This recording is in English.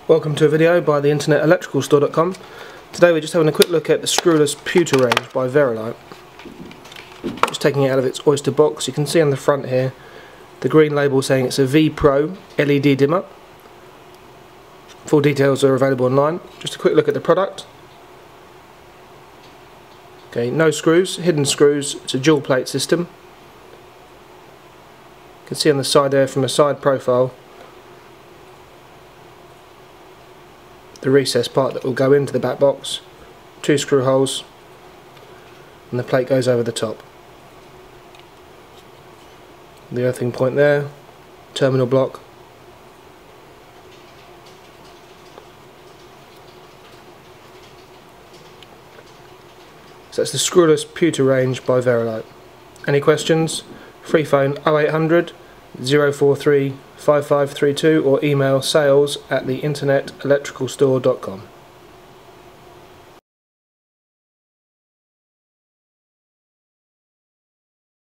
Welcome to a video by the internet-electrical-store.com. Today we're just having a quick look at the Screwless Pewter range by Varilight. Just taking it out of its oyster box. You can see on the front here the green label saying it's a V-Pro LED dimmer. Full details are available online. Just a quick look at the product. Okay, no screws, hidden screws. It's a dual plate system. You can see on the side there from a side profile the recess part that will go into the back box, 2 screw holes, and the plate goes over the top. The earthing point there, terminal block. So that's the Screwless Pewter range by Varilight. Any questions? Free phone 0800 043 5532 or email sales@theinternet-electrical-store.com.